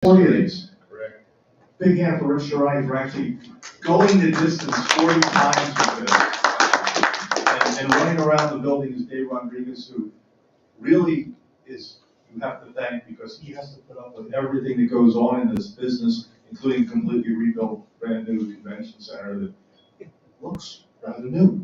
40 of these. Correct. Big hand for Rich Shirai for actually going the distance 40 times with this. And running around the building is Dave Rodriguez, who really is, you have to thank, because he has to put up with everything that goes on in this business, including completely rebuilt, brand new convention center that looks rather new.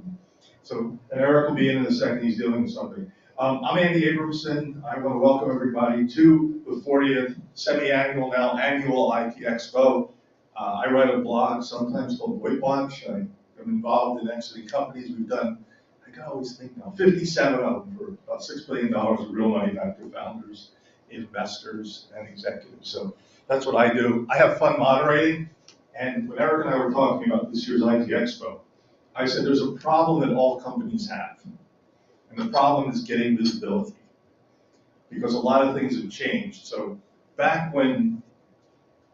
So, and Eric will be in a second, he's dealing with something. I'm Andy Abramson. I want to welcome everybody to the 40th semi-annual, now annual IT Expo. I write a blog sometimes called Weight Watch. I'm involved in exiting companies. We've done, I can always think now, 57 of them for about $6 billion of real money back to founders, investors, and executives. So that's what I do. I have fun moderating. And when Eric and I were talking about this year's IT Expo, I said there's a problem that all companies have. And the problem is getting visibility, because a lot of things have changed. So back when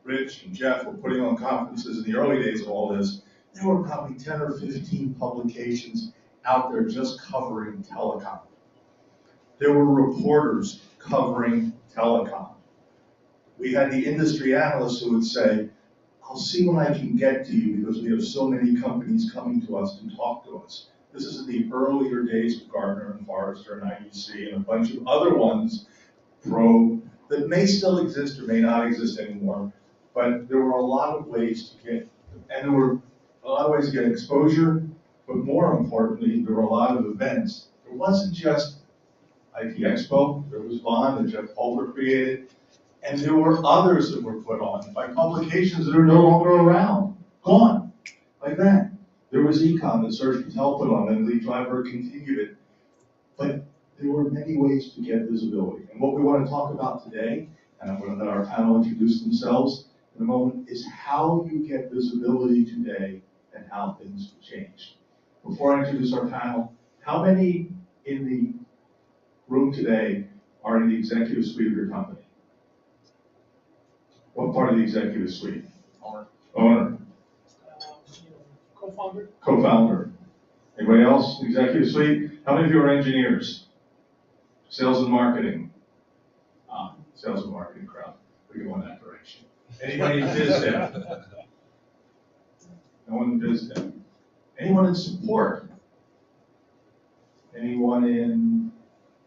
Rich and Jeff were putting on conferences in the early days of all this, there were probably 10 or 15 publications out there just covering telecom. There were reporters covering telecom. We had the industry analysts who would say, I'll see when I can get to you because we have so many companies coming to us to talk to us. This is in the earlier days of Gartner and Forrester and IDC and a bunch of other ones, that may still exist or may not exist anymore. But there were a lot of ways to get, and there were a lot of ways to get exposure, but more importantly, there were a lot of events. It wasn't just IT Expo, there was Bond that Jeff Pulver created, and there were others that were put on by publications that are no longer around, gone, like that. There was Econ that Serge Patel put on, and Lee Driver continued it. But there were many ways to get visibility. And what we want to talk about today, and I'm going to let our panel introduce themselves in a moment, is how you get visibility today and how things have changed. Before I introduce our panel, how many in the room today are in the executive suite of your company? What part of the executive suite? Owner. Co-founder. Co-founder. Anybody else? Executive suite? How many of you are engineers? Sales and marketing. Sales and marketing crowd. We go in that direction. Anybody in biz dev? No one in biz dev. Anyone in support? Anyone in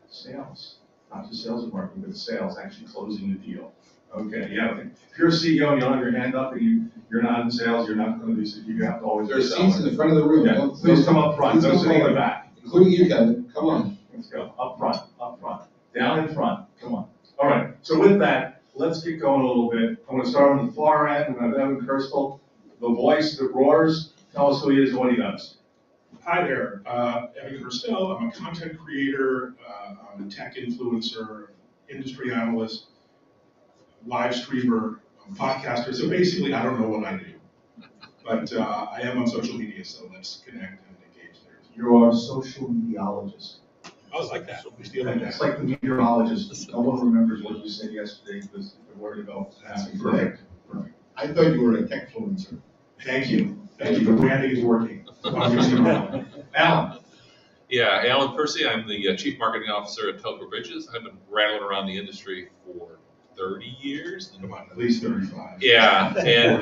sales? Not just sales and marketing, but sales, actually closing the deal. Okay, yeah. If you're a CEO and you don't have your hand up and you're not in sales, you're not going to be, you have to always. There's seats in the front of the room. Yeah. Please come up front. Those sitting in the back. Including you, Kevin. Come on. Let's go. Up front. Up front. Down in front. Come on. All right. So with that, let's get going a little bit. I'm going to start on the far end. We have Evan Kirstel, the voice that roars. Tell us who he is and what he does. Hi there, Evan Kirstel. I'm a content creator, I'm a tech influencer, industry analyst, live streamer, podcaster. So basically, I don't know what I do, but I am on social media, so let's connect and engage there. You are a social mediologist. I was like that. We steal like It's that. like the meteorologist. No one remembers what you said yesterday because they're worried about. Perfect. Perfect. I thought you were a tech influencer. Thank you. Thank you. The branding is working. Alan. Yeah, Alan Percy, I'm the Chief Marketing Officer at Telco Bridges. I've been rattling around the industry for 30 years. Come on, at least 35. Yeah, and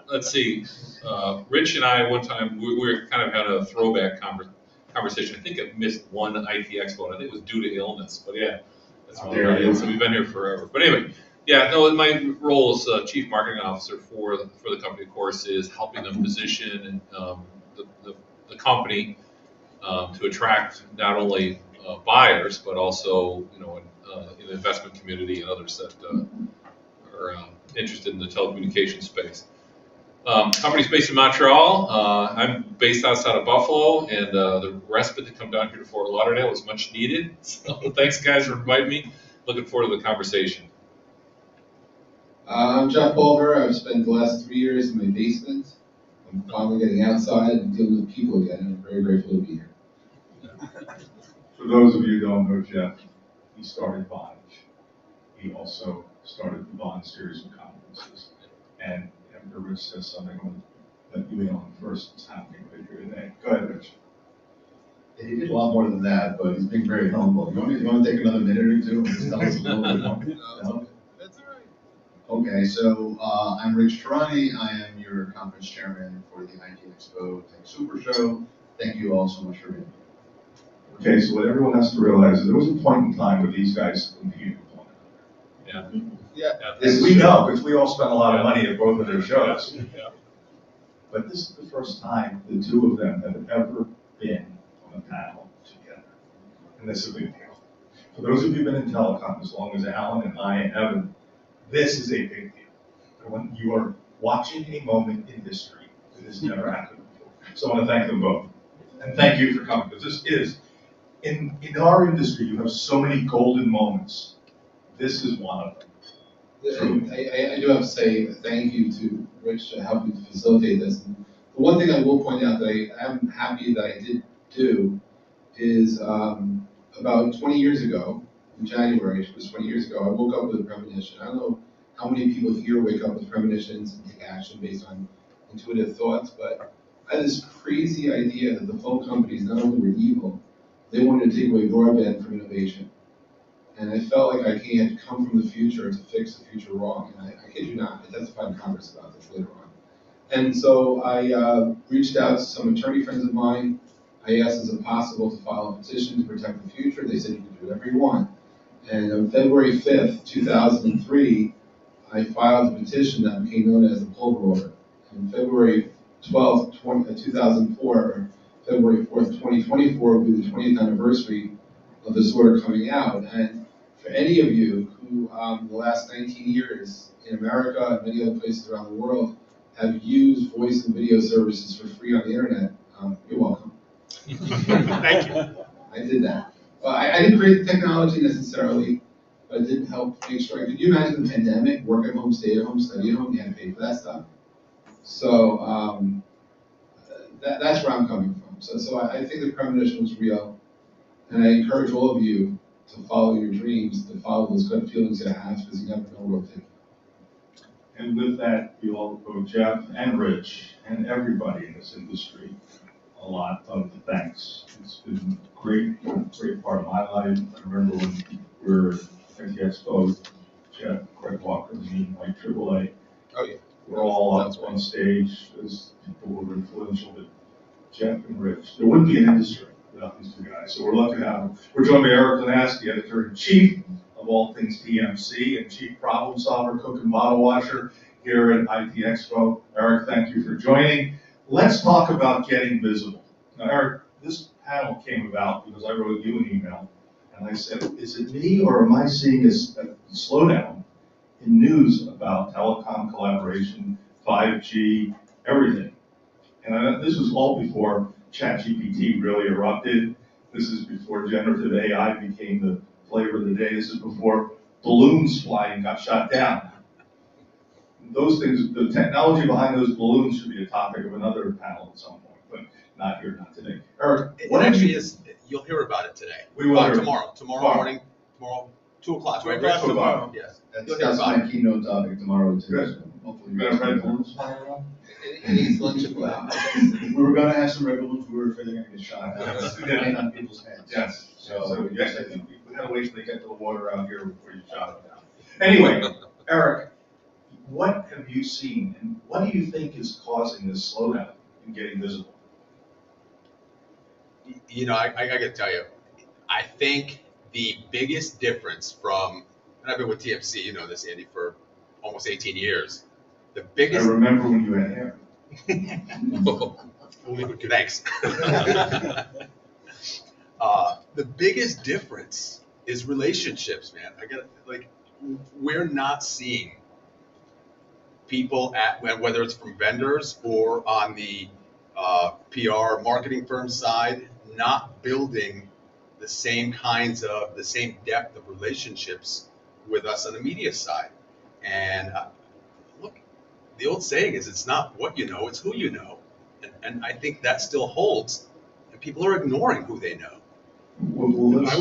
let's see, Rich and I, one time, we were kind of had a throwback conversation. I think I missed one IT Expo, and I think it was due to illness, but yeah, that's what it is. So we've been here forever. But anyway, yeah, no, my role as Chief Marketing Officer for the company, of course, is helping them position the company to attract not only buyers, but also, in the investment community and others that are interested in the telecommunications space. Company's based in Montreal. I'm based outside of Buffalo, and the respite to come down here to Fort Lauderdale was much needed. So thanks, guys, for inviting me. Looking forward to the conversation. I'm Jeff Pulver. I've spent the last 3 years in my basement. I'm finally getting outside and dealing with people again. I'm very grateful to be here. For those of you who don't know Jeff, he started Bond. He also started the Bond series of conferences. And after Rich says something, I'm going to let you in on the first what's happening with you today. Go ahead, Rich. He did a lot more than that, but he's being very humble. You want to take another minute or two and just tell us a little bit more? No? That's all right. Okay, so I'm Rich Tarani. I am your conference chairman for the IT Expo Tech Super Show. Thank you all so much for being here. Okay, so what everyone has to realize is there was a point in time where these guys competed with one another. Yeah. Yeah. And we know, because we all spent a lot of money at both of their shows. Yeah. But this is the first time the two of them have ever been on a panel together. And this is a big deal. For those of you who've been in telecom as long as Alan and I and Evan, this is a big deal. When you are watching a moment in history that has never happened before. So I want to thank them both. And thank you for coming, because this is, in our industry, you have so many golden moments. This is one of them. I do have to say thank you to Rich to help me to facilitate this. And the one thing I will point out that I am happy that I did do is about 20 years ago, in January, it was 20 years ago, I woke up with a premonition. I don't know how many people here wake up with premonitions and take action based on intuitive thoughts, but I had this crazy idea that the phone companies not only were evil, they wanted to take away broadband from innovation. And I felt like I had come from the future to fix the future wrong. And I kid you not, I testified in Congress about this later on. And so I reached out to some attorney friends of mine. I asked, is it possible to file a petition to protect the future? They said you can do whatever you want. And on February 5th, 2003, I filed a petition that became known as the Pulver Order. And February 12th, 2004, or February 4th, 2024 will be the 20th anniversary of this order coming out. And for any of you who, the last 19 years in America and many other places around the world, have used voice and video services for free on the internet, you're welcome. Thank you. I did that. I didn't create the technology necessarily, but it did help make sure. Could you imagine the pandemic, work at home, stay at home, study at home, you had to pay for that stuff? So that's where I'm coming from. So I think the premonition was real, and I encourage all of you to follow your dreams, to follow those good feelings you have, because you never know where it'll take you. And with that, we all owe Jeff and Rich and everybody in this industry a lot of thanks. It's been a great part of my life. I remember when we were at the Expo, Jeff, Greg Walker, me, Mike AAA. Oh yeah. We're all up on stage as people who were influential, but Jeff and Rich, there wouldn't be an industry without these two guys. So we're lucky to have them. We're joined by Eric Lanaske, the editor-in-chief of all things TMC and chief problem solver, cook and bottle washer here at IT Expo. Eric, thank you for joining. Let's talk about getting visible. Now, Eric, this panel came about because I wrote you an email and I said, is it me or am I seeing a slowdown in news about telecom collaboration, 5G, everything? And this was all before ChatGPT really erupted. This is before generative AI became the flavor of the day. This is before balloons flying got shot down. Those things, the technology behind those balloons should be a topic of another panel at some point, but not here, not today. Eric, What actually is, you'll hear about it today. We will. Tomorrow morning, 2 o'clock, right? 2 o'clock tomorrow. Yes. That's my keynote topic tomorrow too. Good. So hopefully You got a red balloons flying around? It needs lunch and wow. we were gonna have some red balloons. We were afraid they're gonna get shot. Land on people's heads. Yes. So yes, I think we had to wait till they get to the water out here before you shot them down. Anyway, Eric, what have you seen and what do you think is causing this slowdown in getting visible? You know, I gotta tell you, I think the biggest difference from, and I've been with TMC, you know this, Andy, for almost 18 years. The I biggest, remember when you had hair. thanks. The biggest difference is relationships, man. We're not seeing people whether it's from vendors or on the PR marketing firm side, not building the same depth of relationships with us on the media side. And look, the old saying is, it's not what you know, it's who you know. And I think that still holds, and people are ignoring who they know.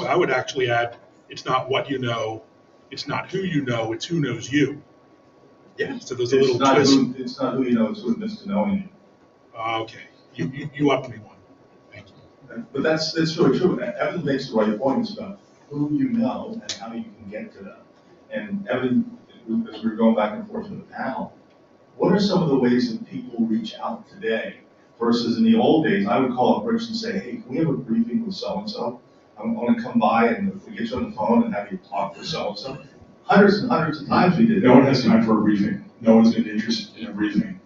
I would actually add, it's not what you know, it's not who you know, it's who knows you. Yeah. So there's a little twist. It's not who you know, it's who admits to knowing you. Okay, you upped me one. Thank you. But that's really true. Evan makes the right points about who you know and how you can get to them. And Evan, as we were going back and forth in the panel, what are some of the ways that people reach out today versus in the old days? I would call up Rich and say, hey, can we have a briefing with so-and-so? I want to come by and if we get you on the phone and have you talk with so-and-so. Hundreds and hundreds of times we did. No one has time for a briefing. No one's been interested in a briefing.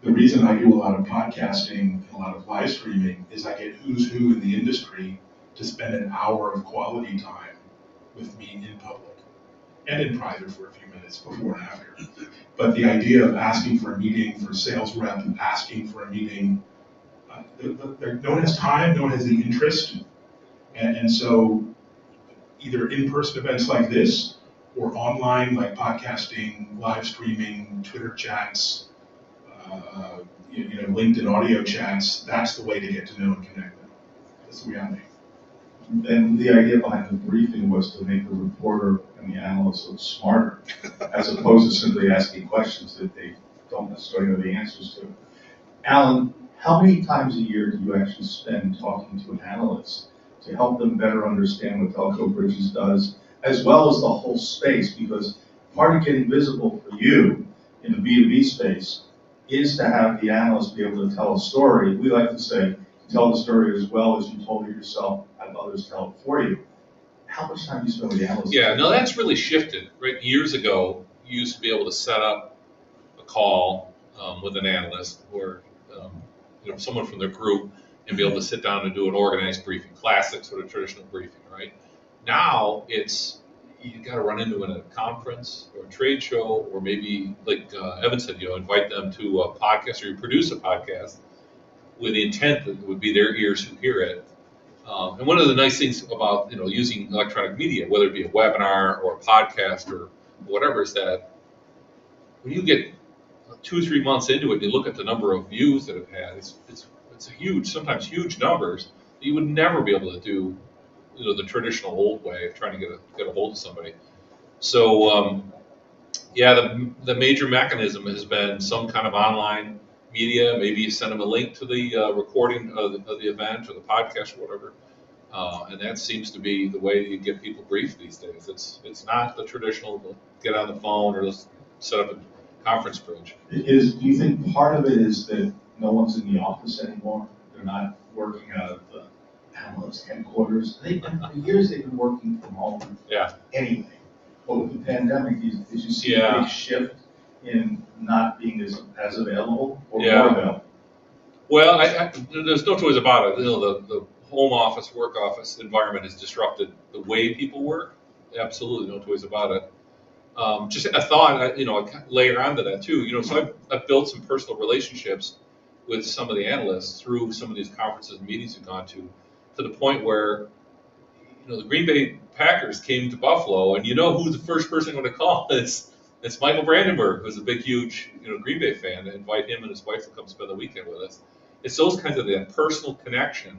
The reason I do a lot of podcasting and a lot of live streaming is I get who's who in the industry to spend an hour of quality time with me in public and in private for a few minutes before and after. But the idea of asking for a meeting for a sales rep, asking for a meeting, no one has time, no one has the interest. And so either in-person events like this or online like podcasting, live streaming, Twitter chats, LinkedIn audio chats, that's the way to get to know and connect them. That's the reality. And the idea behind the briefing was to make the reporter and the analyst look smarter, as opposed to simply asking questions that they don't necessarily know the answers to. Alan, how many times a year do you actually spend talking to an analyst to help them better understand what Telco Bridges does, as well as the whole space? Because part of getting visible for you in the B2B space is to have the analyst be able to tell a story. We like to say, tell the story as well as you told it yourself, have others tell it for you. How much time do you spend with the analyst? Yeah, no, that's really shifted, right? Years ago, you used to be able to set up a call with an analyst or someone from their group and be able to sit down and do an organized briefing, classic sort of traditional briefing, right? Now it's you got to run into it at a conference or a trade show, or maybe like Evan said, invite them to a podcast or you produce a podcast with the intent that it would be their ears who hear it. And one of the nice things about using electronic media, whether it be a webinar or a podcast or whatever, is that when you get 2 or 3 months into it, you look at the number of views that it had. It's a huge, sometimes huge numbers that you would never be able to do, the traditional old way of trying to get a hold of somebody. So the major mechanism has been some kind of online media. Maybe you send them a link to the recording of the event or the podcast or whatever. And that seems to be the way you get people briefed these days. It's not the traditional get on the phone or let's set up a conference bridge. Do you think part of it is that no one's in the office anymore? They're not working out of the analyst headquarters. For years they've been working from home. Yeah. Anyway, but with the pandemic, did you see a big shift in not being as available or more available? Well, there's no choice about it. The home office, work office environment has disrupted the way people work. Absolutely, no choice about it. Just a thought, I layer onto that too. So I've built some personal relationships with some of the analysts through some of these conferences and meetings I've gone to the point where, the Green Bay Packers came to Buffalo, and who the first person I'm going to call is? It's Michael Brandenburg, who's a big, huge, Green Bay fan. I invite him and his wife to come spend the weekend with us. It's those kinds of that personal connection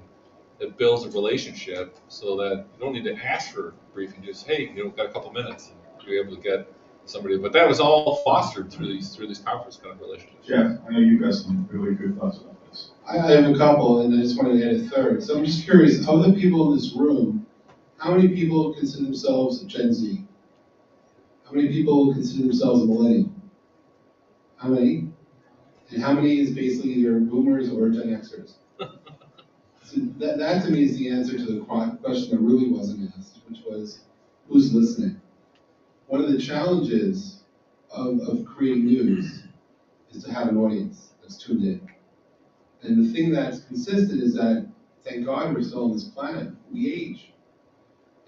that builds a relationship, so that you don't need to ask for a briefing. Just hey, got a couple minutes, and you're able to get somebody. But that was all fostered through these conference kind of relationships. Jeff, I know you've got some really good thoughts about this. I have a couple, and I just wanted to add a third. So I'm just curious, of the people in this room, how many people consider themselves a Gen Z? How many people consider themselves a millennial? How many? And how many is basically either boomers or Gen Xers? So that to me is the answer to the question that really wasn't asked, which was, who's listening? One of the challenges of creating news is to have an audience that's tuned in. And the thing that's consistent is that, thank God we're still on this planet, we age.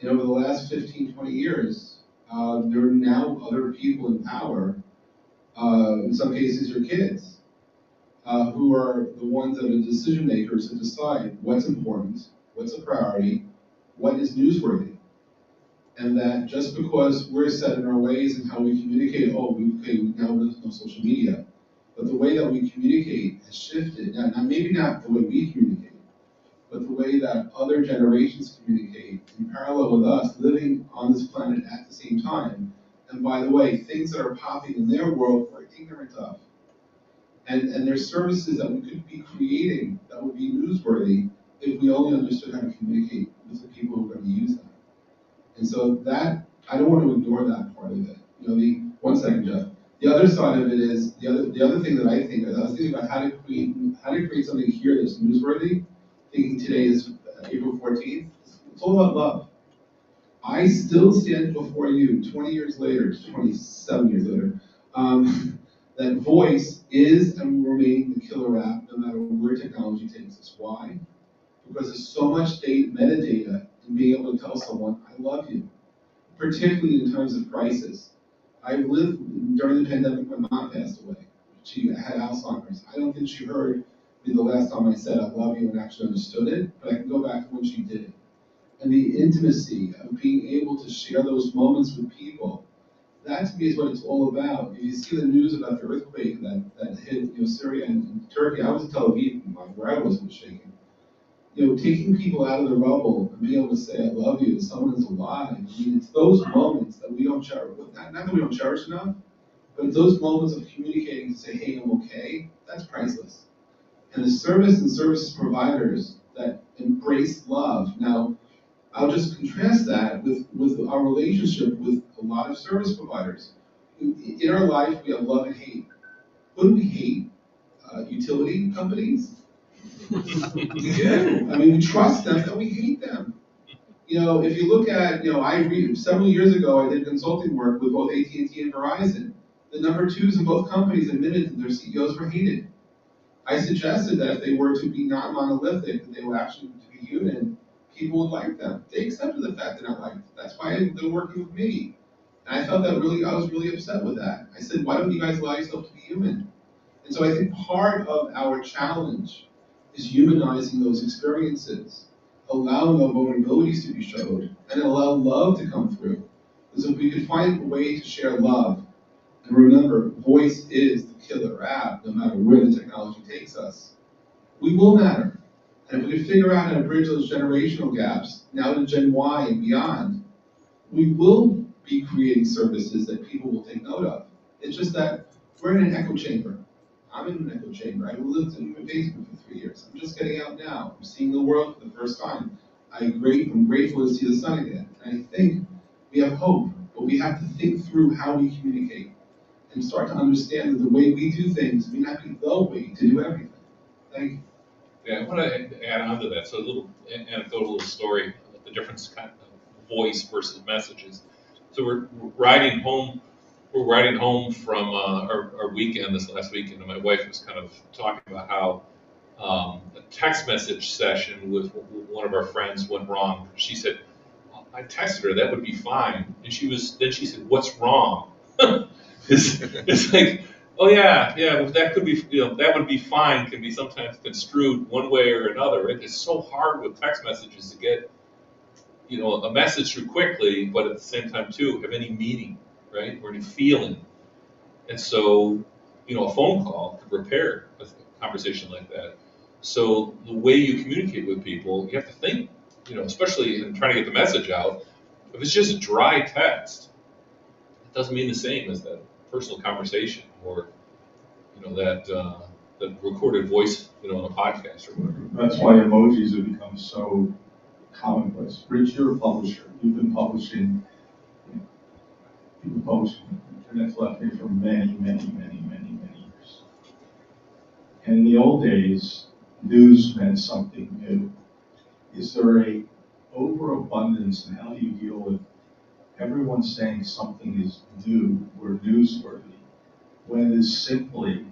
And over the last 15, 20 years, there are now other people in power, in some cases your kids, who are the ones that are decision makers to decide what's important, what's a priority, what is newsworthy. And that just because we're set in our ways and how we communicate, now there's no social media, but the way that we communicate has shifted. Now maybe not the way we communicate, but the way that other generations communicate in parallel with us, living on this planet at the same time. And by the way, things that are popping in their world we're ignorant of. And there's services that we could be creating that would be newsworthy if we only understood how to communicate with the people who are going to use them. And so that, I don't want to ignore that part of it. One second, Jeff. The other side of it is, the other thing that I think is, I was thinking about how to create something here that's newsworthy, thinking today is April 14th. It's all about love. I still stand before you 20 years later, 27 years later, that voice is and will remain the killer app no matter where technology takes us. Why? Because there's so much metadata in being able to tell someone, I love you, particularly in times of crisis. I lived during the pandemic, my mom passed away. She had Alzheimer's. I don't think she heard me the last time I said I love you and actually understood it, but I can go back to when she did it. And the intimacy of being able to share those moments with people, that to me is what it's all about. If you see the news about the earthquake that hit Syria and Turkey, I was in Tel Aviv, where I was shaking. Taking people out of the rubble and being able to say I love you to someone who's alive. I mean, it's those moments that we don't cherish. Not that we don't cherish enough, but it's those moments of communicating to say, hey, I'm okay. That's priceless. And the service and service providers that embrace love. Now, I'll just contrast that with our relationship with a lot of service providers. In our life, we have love and hate. Who do we hate? Utility companies? We do. I mean, we trust them and we hate them. If you look at, several years ago, I did consulting work with both AT&T and Verizon. The number twos in both companies admitted that their CEOs were hated. I suggested that if they were to be non-monolithic, that they were actually to be human, people would like them. They accepted the fact they're not liked. That's why they're working with me. And I felt that I was really upset with that. I said, why don't you guys allow yourself to be human? And so I think part of our challenge is humanizing those experiences, allowing our vulnerabilities to be showed, and allow love to come through. Because if we could find a way to share love, and remember, voice is the killer app, no matter where the technology takes us, we will matter. And if we could figure out how to bridge those generational gaps, now to Gen Y and beyond, we will be creating services that people will take note of. It's just that we're in an echo chamber. I'm in an echo chamber. I lived in my basement for 3 years. I'm just getting out now. I'm seeing the world for the first time. I'm grateful to see the sun again. And I think we have hope, but we have to think through how we communicate and start to understand that the way we do things may not be the way to do everything. Thank you. Yeah, I want to add on to that. So a little anecdotal story, the difference kind of voice versus messages. So we're riding home from our weekend this last weekend, and my wife was kind of talking about how a text message session with one of our friends went wrong. She said, I texted her, that would be fine. And she said, what's wrong? It's like, oh yeah, that could be, that would be fine, can be sometimes construed one way or another. It's so hard with text messages to get, a message through quickly, but at the same time too, have any meaning, right? Or any feeling. And so, a phone call could repair a conversation like that. So the way you communicate with people, you have to think, especially in trying to get the message out. If it's just a dry text, it doesn't mean the same as that personal conversation or, that recorded voice, on a podcast or whatever. That's why emojis have become so commonplace. Rich, you're a publisher. You've been publishing, Internet telephony for many, many, many, many, many years. And in the old days, news meant something new. Is there a overabundance, and how do you deal with everyone saying something is new or newsworthy when it is simply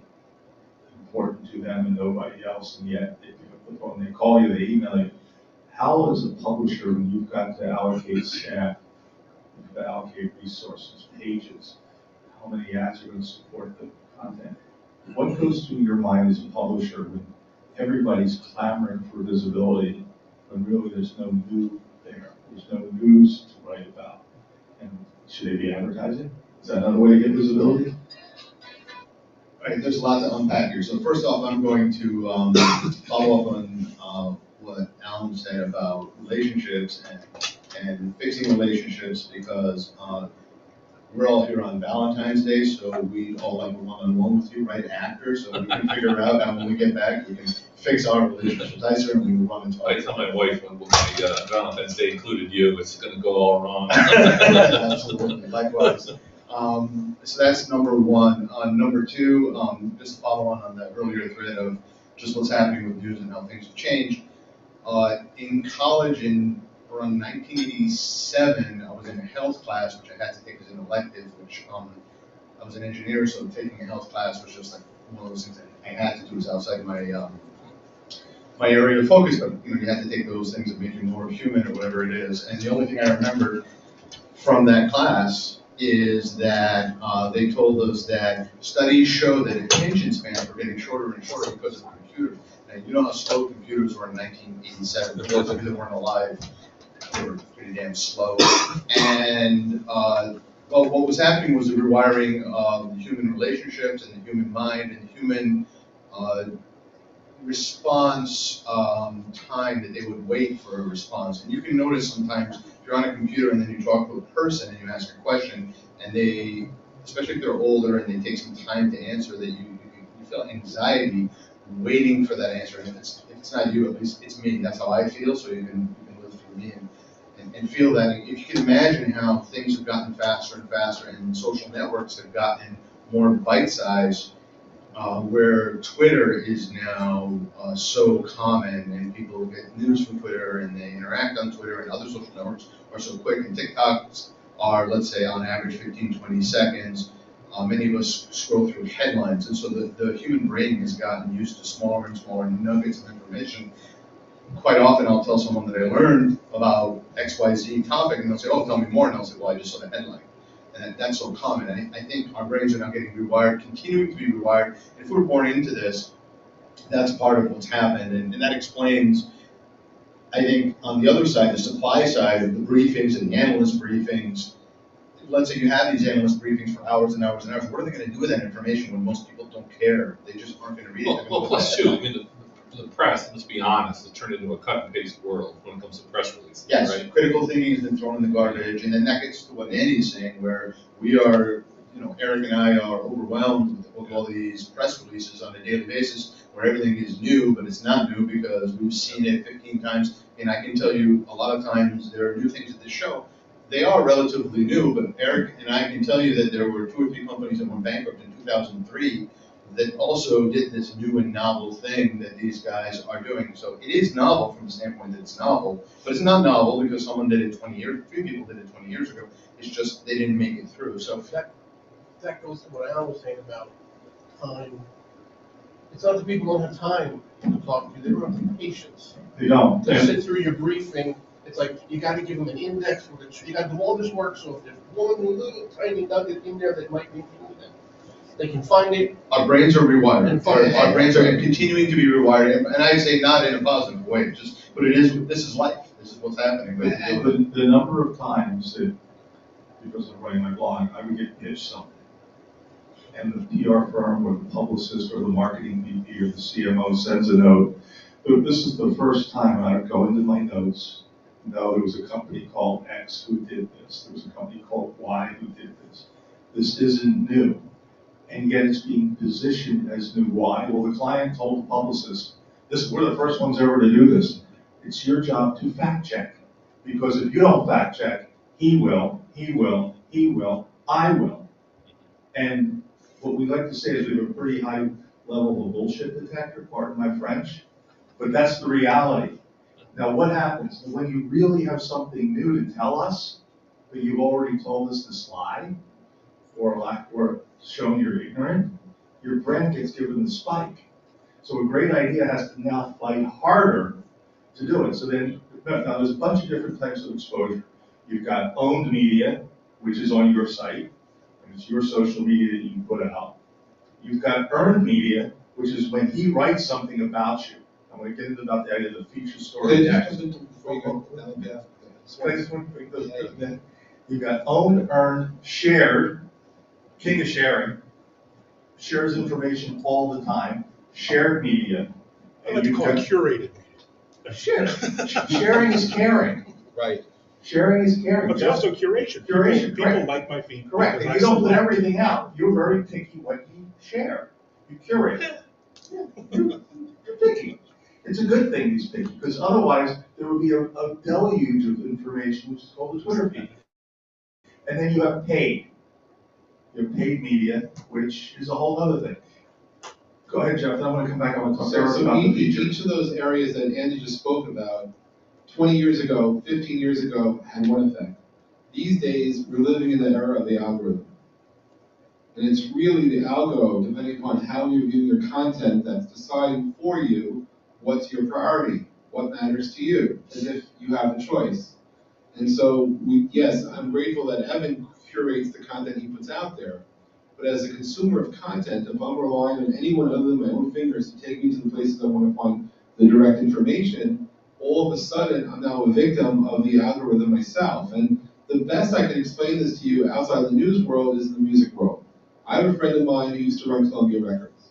important to them and nobody else, and yet they pick up the phone, they call you, they email you. How, as a publisher, when you've got to allocate staff, you've got to allocate resources, pages, how many ads are going to support the content, what goes through your mind as a publisher when everybody's clamoring for visibility, when really there's no new there, there's no news to write about? And should they be advertising? Is that another way to get visibility? Right, there's a lot to unpack here. So first off, I'm going to follow up on what Alan said about relationships and fixing relationships, because we're all here on Valentine's Day, so we'd all like a one-on-one with you right after, so we can figure out how when we get back, we can fix our relationships. I certainly would want to talk. I tell my wife when my Valentine's Day included you, it's gonna go all wrong. Absolutely, likewise. So that's number one. Number two, just to follow on that earlier thread of just what's happening with news and how things have changed. In college, in around 1987, I was in a health class, which I had to take as an elective, which I was an engineer, so taking a health class was just like one of those things that I had to do. It was outside my area of focus, but you had to take those things that make you more human or whatever it is. And the only thing I remember from that class is that they told us that studies show that attention spans were getting shorter and shorter because of computers. And you know how slow computers were in 1987. For those of you that weren't alive, they were pretty damn slow. And well, what was happening was the rewiring of the human relationships and the human mind and the human response time that they would wait for a response. And you can notice sometimes if you're on a computer and then you talk to a person and you ask a question and they, especially if they're older and they take some time to answer, that you feel anxiety waiting for that answer. And if it's not you, at least it's me. That's how I feel. So you can live through me and feel that. If you can imagine how things have gotten faster and faster and social networks have gotten more bite-sized, where Twitter is now so common and people get news from Twitter and they interact on Twitter and other social networks are so quick, and TikToks are, let's say, on average 15, 20 seconds. Many of us scroll through headlines, and so the human brain has gotten used to smaller and smaller nuggets of information. Quite often I'll tell someone that I learned about XYZ topic and they'll say, oh, tell me more, and I'll say, well, I just saw the headline. And that's so common. I think our brains are now getting rewired, continuing to be rewired. If we're born into this, that's part of what's happened. And that explains, I think, on the other side, the supply side of the briefings and the analyst briefings. Let's say you have these analyst briefings for hours and hours and hours. What are they going to do with that information when most people don't care? They just aren't going to read it. Well, plus too, I mean, the press, let's be honest, has turned into a cut and paste world when it comes to press releases, Yes, right? critical thinking has been thrown in the garbage, and then that gets to what Andy's saying, where we are, Eric and I are overwhelmed with all these press releases on a daily basis, where everything is new, but it's not new because we've seen it 15 times, and I can tell you a lot of times there are new things at this show. They are relatively new, but Eric and I can tell you that there were 2 or 3 companies that went bankrupt in 2003 that also did this new and novel thing that these guys are doing. So it is novel from the standpoint that it's novel, but it's not novel because someone did it 20 years, 3 people did it 20 years ago. It's just they didn't make it through. So that goes to what Alan was saying about time. It's not that people don't have time to talk to you, they don't have the patience. They don't. To sit through your briefing, it's like you got to give them an index, you got to do all this work, so if there's one little tiny nugget in there that might be them, they can find it. our brains are rewired. And find Our it. brains are continuing to be rewired, and I say not in a positive way, but it is. This is life. This is what's happening. The number of times that, because of writing my blog, I would get pitched something, and the PR firm or the publicist or the marketing VP or the CMO sends a note. But this is the first time I would go into my notes. No, there was a company called X who did this. There was a company called Y who did this. This isn't new. And yet it's being positioned as new. Why? Well, the client told the publicist, we're the first ones ever to do this. It's your job to fact check. Because if you don't fact check, he will, I will. And what we like to say is we have a pretty high level of bullshit detector, pardon my French, but that's the reality. Now what happens? When you really have something new to tell us, but you've already told us this lie, or shown you're ignorant, your brand gets given the spike. So a great idea has to now fight harder to do it. So then, now there's a bunch of different types of exposure. You've got owned media, which is on your site, and it's your social media that you can put out. You've got earned media, which is when he writes something about you. I'm going to get into about the idea of the feature story next. You've got owned, earned, shared, king of sharing, shares information all the time, shared media. I like to call it curated media. Sharing is caring. Right. Sharing is caring. But it's also curation. Curation, People correct. like my feed. Correct, and because you I don't put select. everything out. You're very picky what you share. You curate. Yeah, you're picky. It's a good thing he's picky, because otherwise there would be a deluge of information, which is called the Twitter feed. And then you have paid. You have paid media, which is a whole other thing. Go ahead, Jeff, then I want to come back, I want to talk So about the feature. each of those areas that Andy just spoke about, 20 years ago, 15 years ago, had one effect. These days, we're living in the era of the algorithm. And it's really the algo, depending upon how you're viewing your content, that's deciding for you what's your priority, what matters to you, as if you have a choice. And so, yes, I'm grateful that Evan curates the content he puts out there. But as a consumer of content, if I'm relying on anyone other than my own fingers to take me to the places I want to find the direct information, all of a sudden I'm now a victim of the algorithm myself. And the best I can explain this to you outside the news world is the music world. I have a friend of mine who used to run Columbia Records.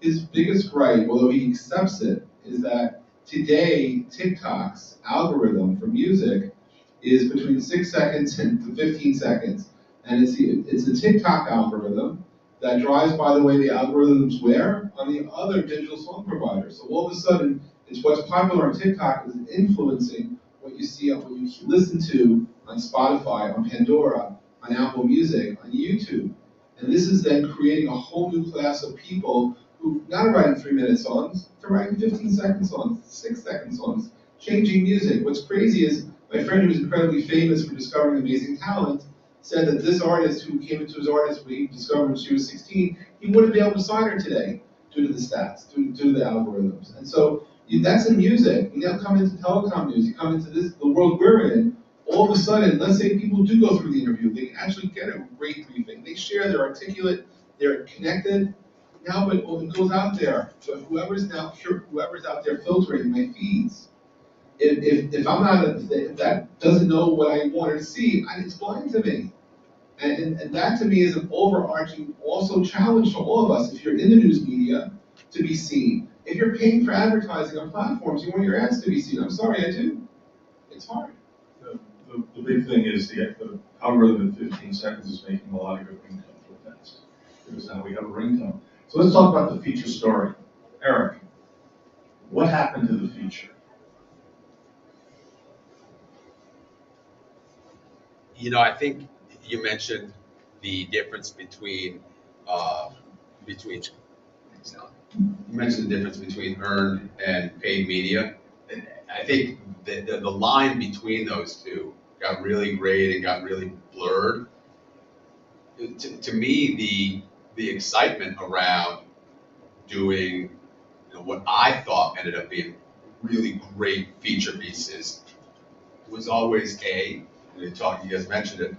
His biggest gripe, although he accepts it, is that today TikTok's algorithm for music is between 6 seconds and 15 seconds. And it's the TikTok algorithm that drives, by the way, the algorithms where? On the other digital song providers. So all of a sudden, it's what's popular on TikTok is influencing what you see on what you listen to on Spotify, on Pandora, on Apple Music, on YouTube. And this is then creating a whole new class of people who not are writing 3-minute songs, they're writing 15-second songs, 6-second songs, changing music. What's crazy is my friend who's incredibly famous for discovering amazing talent said that this artist who came into his artist week, discovered when she was 16, he wouldn't be able to sign her today due to the stats, due to the algorithms. And so that's in music. You now come into telecom news, you come into this, the world we're in, all of a sudden, let's say people do go through the interview, they actually get a great briefing, they share, they're articulate, they're connected. Now, but it goes out there, so whoever's out there filtering my feeds, if I'm not, if that doesn't know what I want to see, it's blind to me. And that to me is an overarching also challenge to all of us. If you're in the news media, to be seen. If you're paying for advertising on platforms, you want your ads to be seen. I'm sorry, I do. It's hard. The big thing is the algorithm in 15 seconds is making a lot of good ringtones with that. Because now we have a ringtone. So let's talk about the feature story. Eric, what happened to the feature? You know, I think you mentioned the difference between earned and paid media. And I think the line between those two got really grayed and got really blurred. To me, the excitement around doing what I thought ended up being really great feature pieces was always you guys mentioned it,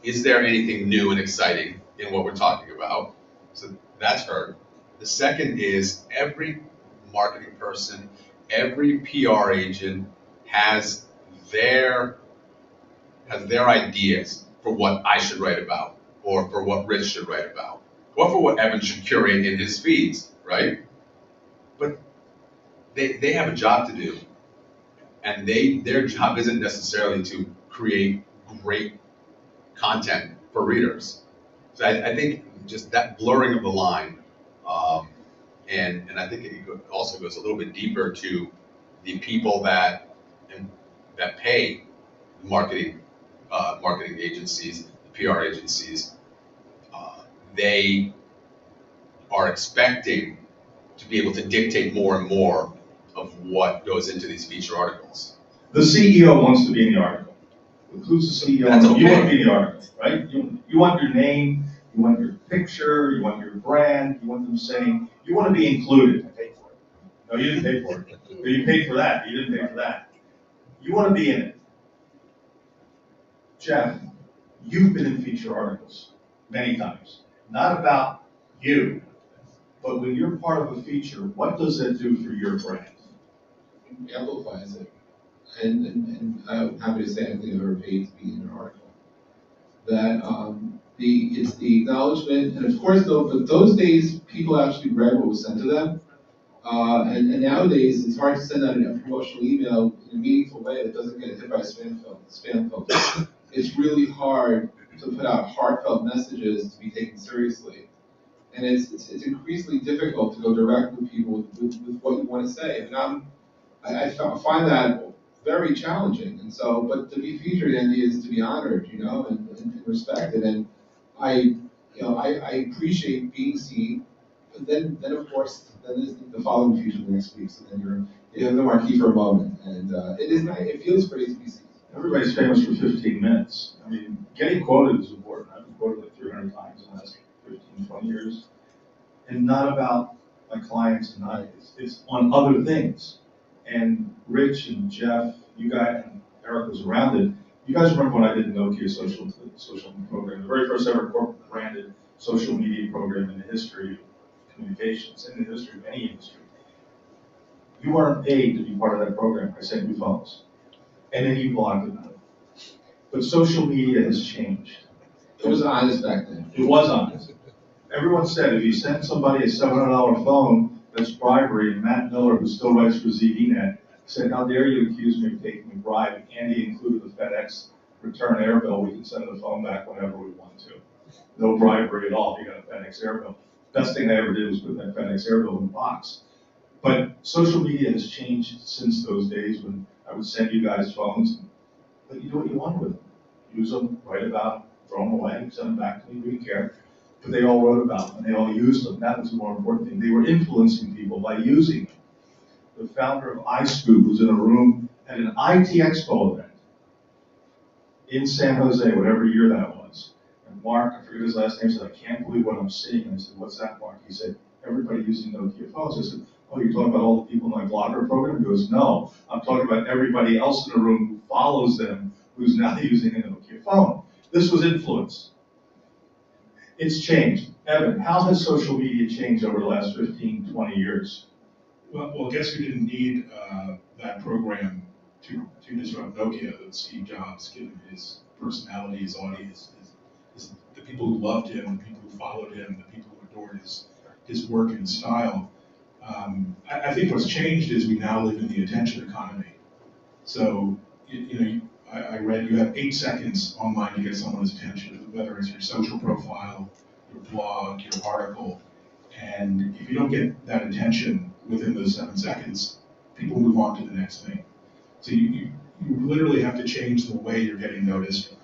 is there anything new and exciting in what we're talking about? So that's heard. The second is every marketing person, every PR agent has their ideas for what I should write about, or for what Rich should write about, or for what Evan should curate in his feeds, right? But they have a job to do, and their job isn't necessarily to create great content for readers. So I think just that blurring of the line, and I think it also goes a little bit deeper to the people that pay marketing agencies, the PR agencies. They are expecting to be able to dictate more and more of what goes into these feature articles. The CEO wants to be in the article. Who's the CEO? That's okay. You want to be in the article, right? You want your name, you want your picture, you want your brand, you want them saying, you want to be included. I paid for it. No, you didn't pay for it. No, you paid for that. You didn't pay for that. You want to be in it. Jeff, you've been in feature articles many times. Not about you, but when you're part of a feature, what does that do for your brand? It amplifies it. And I'm happy to say I think I've ever paid to be in an article. That it's the acknowledgement, and of course though, but those days people actually read what was sent to them. And nowadays, it's hard to send out a promotional email in a meaningful way that doesn't get hit by a spam filter. It's really hard to put out heartfelt messages to be taken seriously. And it's increasingly difficult to go direct with people with what you want to say. And I find that very challenging. And so, but to be featured, Andy, is to be honored, and respected. And I appreciate being seen. But then of course, then there's the following feature the next week. So then you have the marquee for a moment, and it is nice. It feels great to be seen. Everybody's famous for 15 minutes. I mean, getting quoted is important. I've been quoted like 300 times in the last 15, 20 years. And not about my clients and it's on other things. And Rich and Jeff, you guys, and Eric was around it. You guys remember when I did the Nokia social program, the very first ever corporate branded social media program in the history of communications, in the history of any industry. You weren't paid to be part of that program. I sent you phones. And then you blogged about it. But social media has changed. It was honest back then. It was honest. Everyone said if you send somebody a $700 phone, that's bribery. And Matt Miller, who still writes for ZDNet, said, how dare you accuse me of taking a bribe? And he included the FedEx return air bill. We can send the phone back whenever we want to. No bribery at all if you got a FedEx air bill. Best thing I ever did was put that FedEx air bill in the box. But social media has changed since those days when I would send you guys phones, but you do what you want with them. Use them, write about them, throw them away, send them back to me, we didn't care. But they all wrote about them, and they all used them. That was the more important thing. They were influencing people by using them. The founder of iScoop was in a room at an IT Expo event in San Jose, whatever year that was. And Mark, I forget his last name, said, I can't believe what I'm seeing. And I said, what's that, Mark? He said, everybody using Nokia phones. I said, oh, you're talking about all the people in my blogger program? He goes, no, I'm talking about everybody else in the room who follows them, who's now using a Nokia phone. This was influence. It's changed. Evan, how has social media changed over the last 15, 20 years? Well, I guess we didn't need that program to disrupt Nokia. Steve Jobs, given his personality, his audience, the people who loved him, the people who followed him, the people who adored his work and style. I think what's changed is we now live in the attention economy. So, I read you have 8 seconds online to get someone's attention, whether it's your social profile, your blog, your article. And if you don't get that attention within those 7 seconds, people move on to the next thing. So you literally have to change the way you're getting noticed.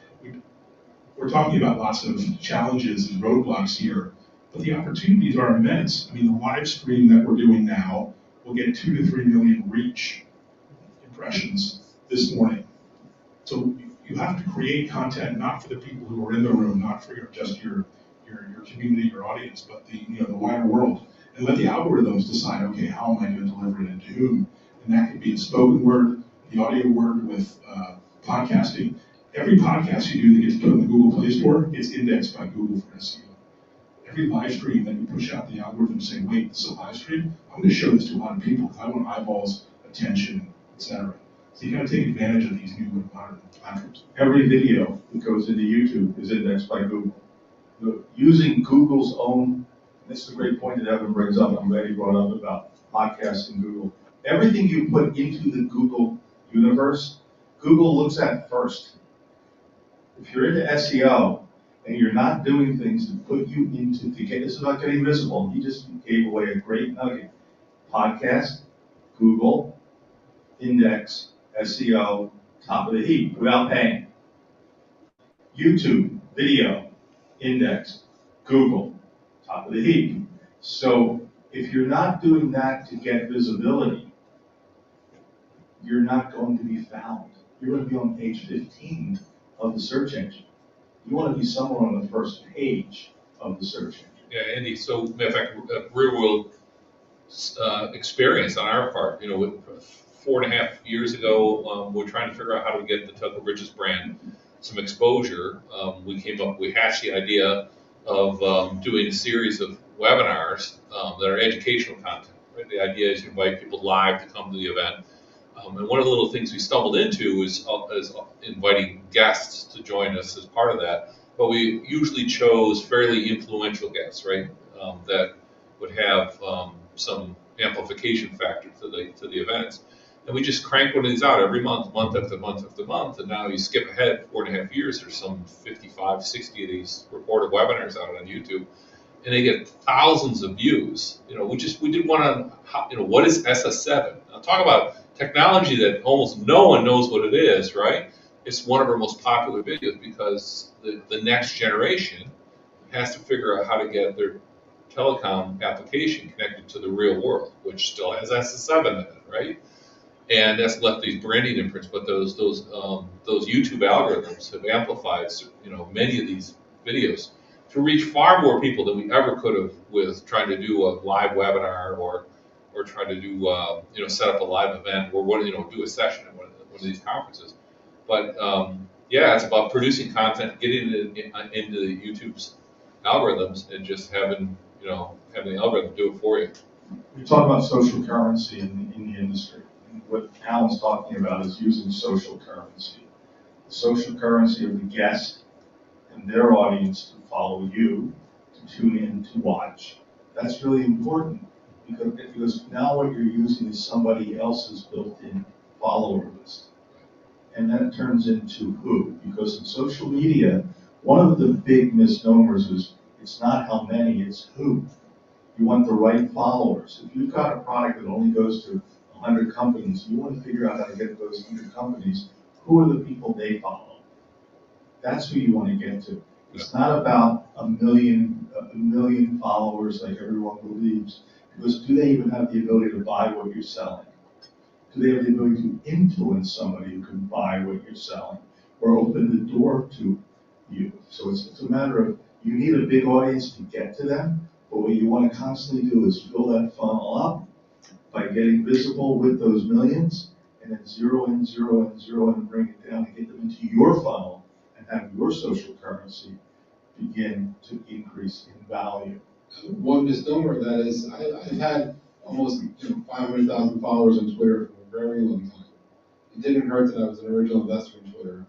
We're talking about lots of challenges and roadblocks here, but the opportunities are immense. I mean, the live stream that we're doing now will get 2 to 3 million reach impressions this morning. So you have to create content not for the people who are in the room, not for just your community, your audience, but the wider world, and let the algorithms decide, okay, how am I going to deliver it and to whom? And that could be a spoken word, the audio word with podcasting. Every podcast you do that gets put in the Google Play Store gets indexed by Google for SEO. Every live stream that you push out, the algorithm saying, wait, this is a live stream? I'm going to show this to a lot of people because I want eyeballs, attention, etc. So you got to take advantage of these new modern platforms. Every video that goes into YouTube is indexed by Google. Using Google's own, this is a great point that Evan brings up, I'm glad he brought up about podcasts and Google. Everything you put into the Google universe, Google looks at first. If you're into SEO and you're not doing things to put you into, this is not getting visible, he just gave away a great nugget. Podcast, Google, index, SEO, top of the heap, without paying. YouTube, video, index, Google, top of the heap. So if you're not doing that to get visibility, you're not going to be found. You're going to be on page 15 of the search engine. You want to be somewhere on the first page of the search engine. Yeah, Andy, so in fact, real world experience on our part, 4.5 years ago, we're trying to figure out how to get the Tucker Bridges brand some exposure. We hatched the idea of doing a series of webinars that are educational content. Right? The idea is to invite people live to come to the event. And one of the little things we stumbled into is inviting guests to join us as part of that. But we usually chose fairly influential guests, right? That would have some amplification factor to the events. And we just crank one of these out every month, month after month after month. And now you skip ahead 4.5 years, there's some 55, 60 of these recorded webinars out on YouTube, and they get thousands of views. You know, we did one on how, you know, what is SS7? Now talk about technology that almost no one knows what it is, right? It's one of our most popular videos because the next generation has to figure out how to get their telecom application connected to the real world, which still has SS7 in it, right? And that's left these branding imprints. But those YouTube algorithms have amplified, you know, many of these videos to reach far more people than we ever could have with trying to do a live webinar or try to do you know, set up a live event or what, you know, do a session at one of these conferences. But yeah, it's about producing content, getting it into the YouTube's algorithms, and just having, you know, having the algorithm do it for you. We talk about social currency in the industry. And what Alan's talking about is using social currency. The social currency of the guest and their audience to follow you, to tune in, to watch. That's really important because now what you're using is somebody else's built-in follower list. And then it turns into who, because in social media, one of the big misnomers is it's not how many, it's who. You want the right followers. If you've got a product that only goes to 100 companies, you want to figure out how to get those 100 companies, who are the people they follow? That's who you want to get to. It's not about a million followers like everyone believes, because do they even have the ability to buy what you're selling? Do they have the ability to influence somebody who can buy what you're selling or open the door to you? So it's a matter of, you need a big audience to get to them, but what you want to constantly do is fill that funnel up by getting visible with those millions, and then zero in, and bring it down and get them into your funnel and have your social currency begin to increase in value. One misnomer of that is I've had almost 500,000 followers on Twitter for a very long time. It didn't hurt that I was an original investor in Twitter.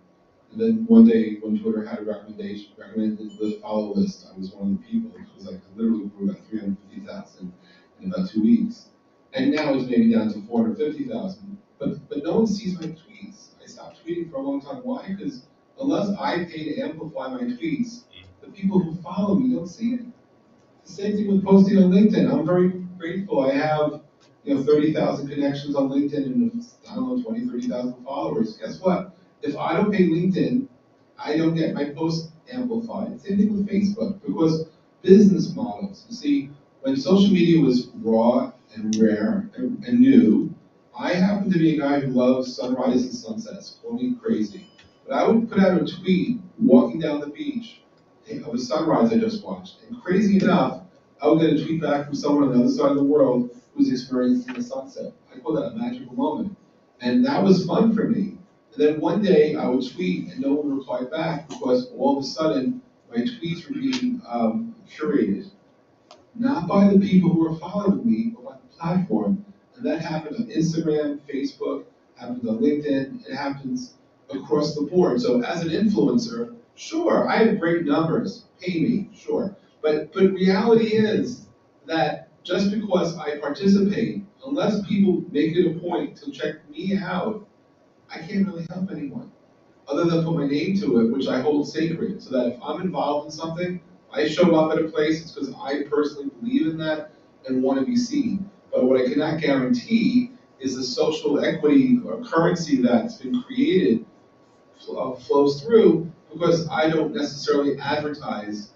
And then one day when Twitter had a recommended the follow list, I was one of the people. It was like I literally grew about 350,000 in about 2 weeks. And now it's maybe down to 450,000. But no one sees my tweets. I stopped tweeting for a long time. Why? Because unless I pay to amplify my tweets, the people who follow me don't see it. The same thing with posting on LinkedIn. I'm very grateful. I have 30,000 connections on LinkedIn and I don't know 20, 30,000 followers. Guess what? If I don't pay LinkedIn, I don't get my posts amplified. Same thing with Facebook, because business models. You see, when social media was raw and rare and new, I happen to be a guy who loves sunrises and sunsets. Call me crazy. But I would put out a tweet walking down the beach of a sunrise I just watched. And crazy enough, I would get a tweet back from someone on the other side of the world who's experiencing a sunset. I call that a magical moment. And that was fun for me. And then one day I would tweet and no one would reply back because all of a sudden my tweets were being curated. Not by the people who were following me, but by the platform. And that happens on Instagram, Facebook, happens on LinkedIn, it happens across the board. So as an influencer, sure, I have great numbers, pay me, sure. But reality is that just because I participate, unless people make it a point to check me out, I can't really help anyone. Other than put my name to it, which I hold sacred, so that if I'm involved in something, I show up at a place, it's because I personally believe in that and want to be seen. But what I cannot guarantee is the social equity or currency that's been created flows through, because I don't necessarily advertise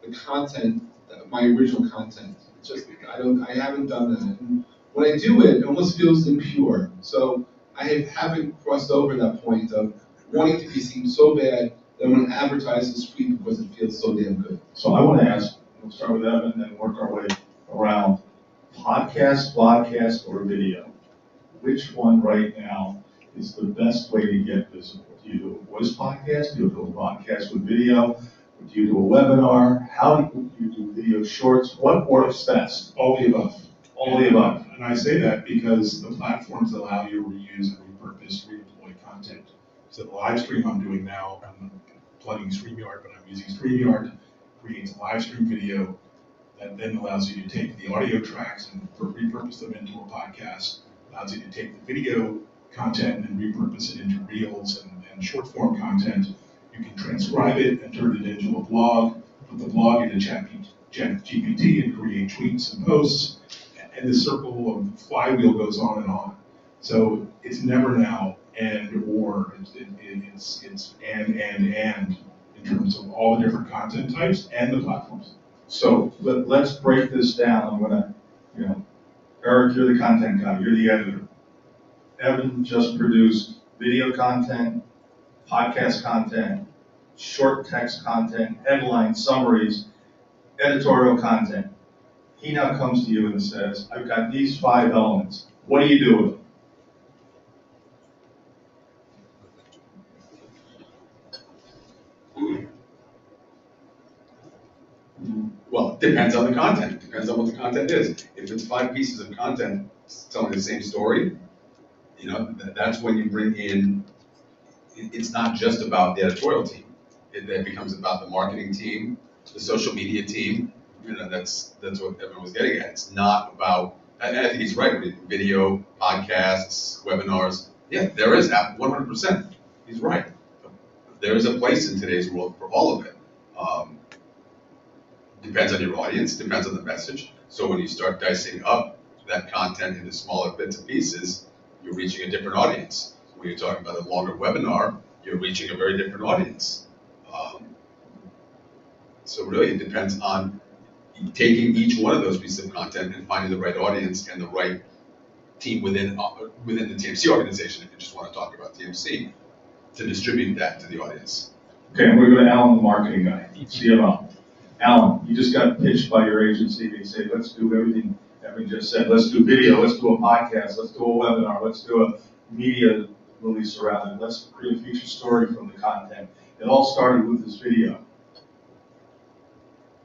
the content, my original content. It's just, I haven't done that. And when I do it, it almost feels impure. So I haven't crossed over that point of wanting to be seen so bad that I want to advertise this tweet because it feels so damn good. So I want to ask, we'll start with Evan and then work our way around podcast, podcast, or video. Which one right now is the best way to get visible? Do you do a voice podcast? Do you do a podcast with video? Do you do a webinar? How do you do video shorts? What works best? All the above. All the above. And I say that because the platforms allow you to reuse and repurpose, redeploy content. So the live stream I'm doing now, I'm plugging StreamYard, but I'm using StreamYard, creates a live stream video that then allows you to take the audio tracks and repurpose them into a podcast, allows you to take the video content and repurpose it into reels and short form content. You can transcribe it and turn it into a blog, put the blog into ChatGPT and create tweets and posts, and the circle of flywheel goes on and on. So it's never now and or, it's and in terms of all the different content types and the platforms. So let's break this down. I'm gonna, Eric, you're the content guy, you're the editor. Evan just produced video content, podcast content, short text content, headline summaries, editorial content. He now comes to you and says, I've got these 5 elements. What do you do with them? Well, it depends on the content, depends on what the content is. If it's 5 pieces of content telling the same story, that's when you bring in, it's not just about the editorial team. It then becomes about the marketing team, the social media team. That's what everyone was getting at. It's not about, and I think he's right, video, podcasts, webinars. Yeah, there is 100%. He's right. There is a place in today's world for all of it. Depends on your audience, depends on the message. So when you start dicing up that content into smaller bits and pieces, you're reaching a different audience. When you're talking about a longer webinar, you're reaching a very different audience. So really, it depends on taking each one of those pieces of content and finding the right audience and the right team within the TMC organization, if you just want to talk about TMC, to distribute that to the audience. Okay, and we're going to Alan, the marketing guy, CMO. Alan, you just got pitched by your agency. They say, let's do everything Evan just said. Let's do video, let's do a podcast, let's do a webinar, let's do a media release around it. Let's create a feature story from the content. It all started with this video.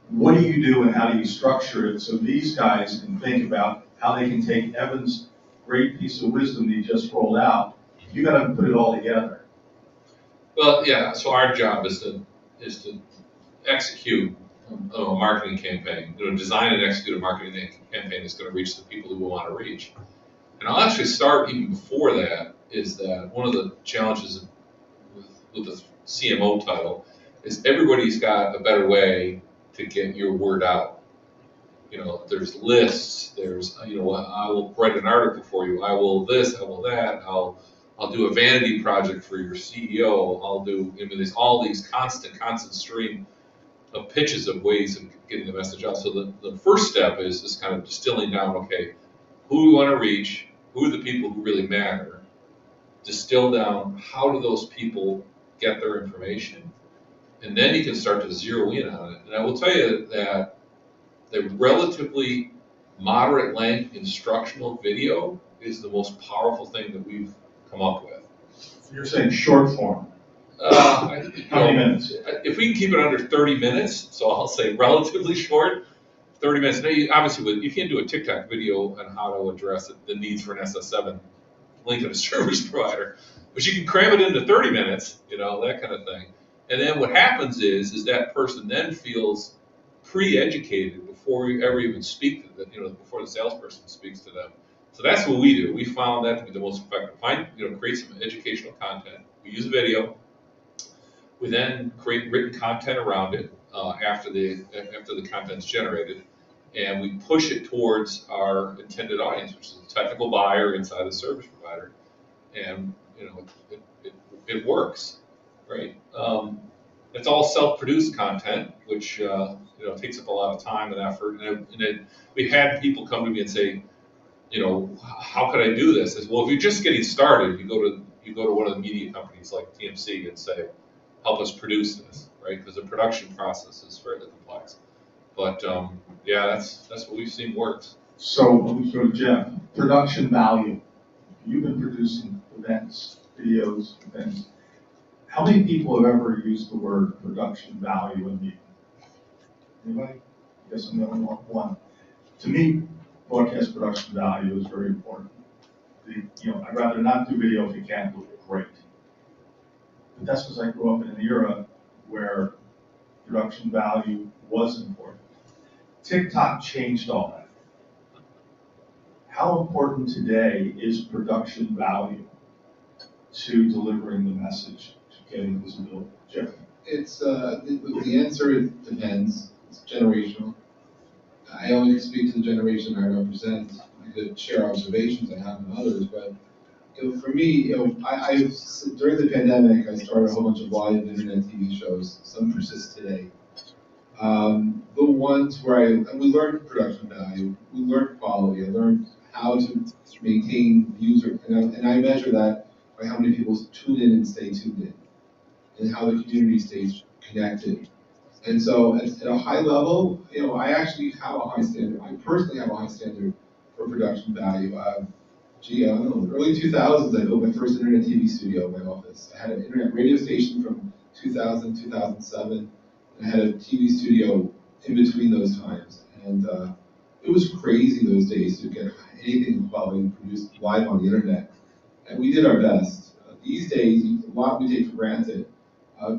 What do you do and how do you structure it so these guys can think about how they can take Evan's great piece of wisdom that he just rolled out? You got to put it all together. Well, yeah, so our job is to execute a marketing campaign, design and execute a marketing campaign that's going to reach the people who we want to reach. And I'll actually start even before that, is that one of the challenges with the CMO title is everybody's got a better way to get your word out. There's lists, there's, I will write an article for you, I will this, I will that, I'll do a vanity project for your CEO, there's all these constant stream of pitches of ways of getting the message out. So the first step is kind of distilling down, okay, who do we want to reach? Who are the people who really matter? Distill down, how do those people get their information? And then you can start to zero in on it. And I will tell you that the relatively moderate length instructional video is the most powerful thing that we've come up with. So you're saying short form. How many minutes? If we can keep it under 30 minutes, so I'll say relatively short, 30 minutes. Now, obviously, you can't do a TikTok video on how to address the needs for an SS7 link in a service provider, but you can cram it into 30 minutes, that kind of thing. And then what happens is that person then feels pre-educated before you ever even speak to them, before the salesperson speaks to them. So that's what we do. We found that to be the most effective. Create some educational content. We use video. We then create written content around it after the content's generated, and we push it towards our intended audience, which is a technical buyer inside the service provider, and it works, right? It's all self-produced content, which takes up a lot of time and effort. And we had people come to me and say, how could I do this? I said, well, if you're just getting started, you go to one of the media companies like TMC and say, help us produce this, right? Because the production process is fairly complex. But yeah, that's what we've seen works. So let me go to Jeff. Production value. You've been producing events, videos, events. How many people have ever used the word production value in meeting? Anybody? Yes, I'm the only one. To me, broadcast production value is very important. I'd rather not do video if you can't do it. Great. But that's because I grew up in an era where production value was important. TikTok changed all that. How important today is production value to delivering the message, to getting visibility? Jeff? It's, the answer depends, it's generational. I only speak to the generation I represent, I could share observations I have in others, but, for me, during the pandemic, I started a whole bunch of live internet TV shows, some persist today. The ones where we learned production value, we learned quality, I learned how to maintain user, and I measure that by how many people tune in and stay tuned in, and how the community stays connected. And so at a high level, I actually have a high standard. I personally have a high standard for production value. I don't know, in the early 2000s, I built my first internet TV studio in my office. I had an internet radio station from 2000, 2007, and I had a TV studio in between those times. And it was crazy those days to get anything quality produced live on the internet. And we did our best. These days, a lot we take for granted.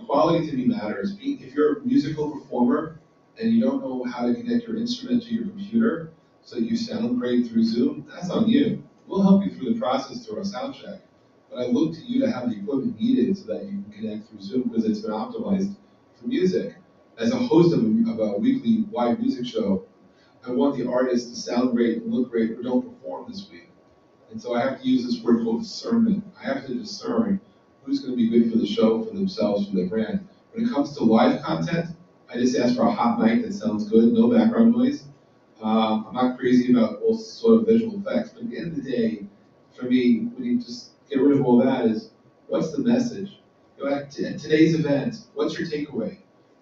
Quality to me matters. If you're a musical performer and you don't know how to connect your instrument to your computer so you sound great through Zoom, that's on you. We'll help you through the process through our sound check. But I look to you to have the equipment needed so that you can connect through Zoom because it's been optimized for music. As a host of a weekly live music show, I want the artists to sound great and look great or don't perform this week. And so I have to use this word called discernment. I have to discern who's going to be good for the show, for themselves, for their brand. When it comes to live content, I just ask for a hot mic that sounds good, no background noise. I'm not crazy about all sort of visual effects, but at the end of the day, for me, when you just get rid of all that is, what's the message? At today's event, what's your takeaway?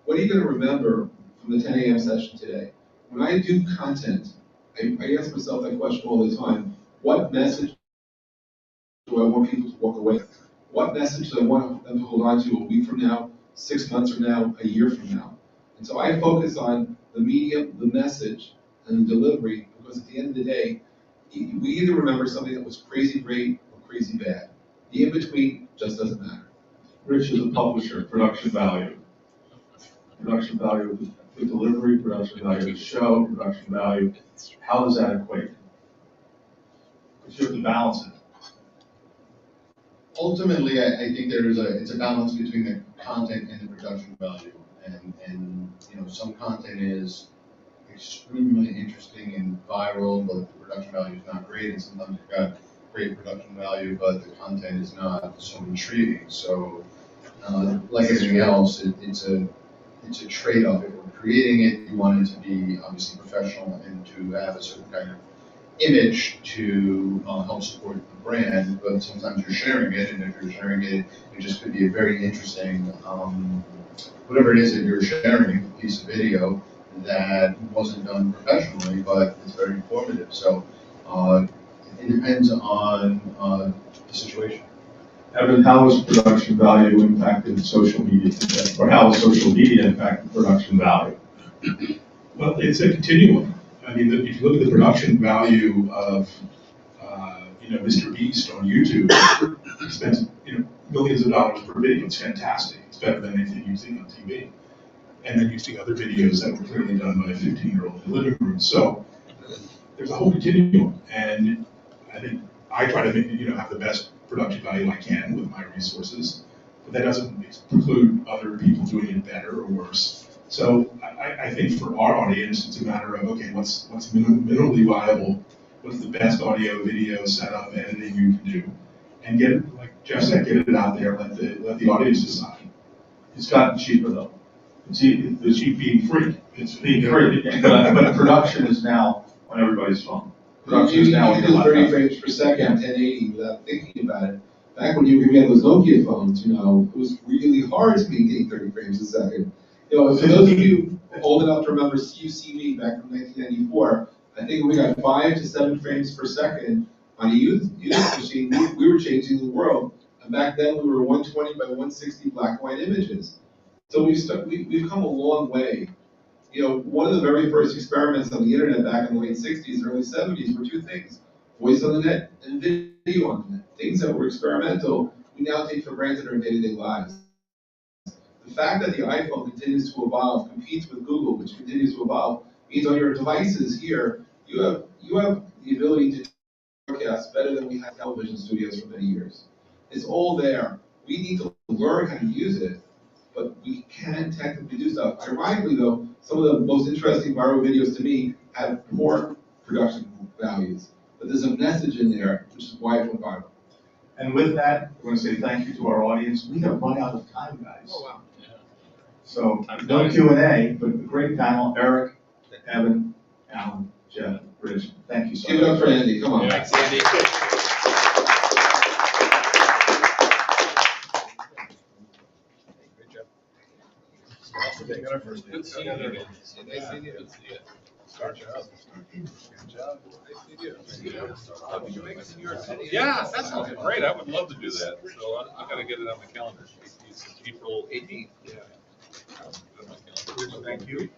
What are you going to remember from the 10 a.m. session today? When I do content, I ask myself that question all the time. What message do I want people to walk away with? What message do I want them to hold on to a week from now, 6 months from now, a year from now? And so I focus on the medium, the message, and the delivery, because at the end of the day, we either remember something that was crazy great or crazy bad. The in-between just doesn't matter. Rich is a publisher, production value. Production value of the delivery, production value of the show, production value. How does that equate? Because you have to balance it. Ultimately, I think it's a balance between the content and the production value. And some content is extremely interesting and viral, but the production value is not great. And sometimes you've got great production value, but the content is not so intriguing. So, like everything else, it's a trade-off. If we're creating it, you want it to be obviously professional and to have a certain kind of image to help support the brand, but sometimes you're sharing it, and if you're sharing it, it just could be a very interesting, whatever it is that you're sharing, a piece of video that wasn't done professionally, but it's very informative. So it depends on the situation. Evan, how has production value impacted social media today? Or how has social media impacted production value? Well, it's a continuum. I mean, if you look at the production value of, Mr. Beast on YouTube, he spends, millions of dollars per video. It's fantastic. It's better than anything you've seen on TV. And then you see other videos that were clearly done by a 15-year-old in the living room. So there's a whole continuum. And I think I try to have the best production value I can with my resources. But that doesn't preclude other people doing it better or worse. So I think for our audience, it's a matter of, okay, what's minimally viable, what's the best audio, video, setup, editing you can do, and get it, like Jeff said, get it out there, let the audience decide. It's gotten cheaper though. It's being free. It's being free, but production is now on everybody's phone. Production is now on You your can do 30 laptop. frames per second, 1080 without thinking about it. Back when we had those Nokia phones, it was really hard to maintain 30 frames a second. For those of you old enough to remember CUCV back from 1994, I think we got 5 to 7 frames per second on a Unix machine. We were changing the world. And back then we were 120 by 160 black and white images. So we've come a long way. One of the very first experiments on the internet back in the late 60s and early 70s were two things: voice on the net and video on the net. Things that were experimental, we now take for granted in our day-to-day lives. The fact that the iPhone continues to evolve, competes with Google, which continues to evolve, means on your devices here, you have the ability to broadcast better than we have television studios for many years. It's all there. We need to learn how to use it, but we can technically do stuff. Ironically though, some of the most interesting viral videos to me have poor production values, but there's a message in there, which is why it went viral. And with that, we're going to say thank you to our audience. We have run out of time, guys. Oh, wow. Yeah. So, Time no flies. Q&A, but a great panel. Eric, Evan, Alan, Jeff, Rich, thank you so much. Give it up for Andy, come on. Yeah. Thanks, Andy. Good seeing you again. Nice seeing you. Good to see you. Good job. Good job. Yeah, that sounds great. I would love to do that. So I gotta get it on my calendar. It's April 18th. Yeah. Thank you.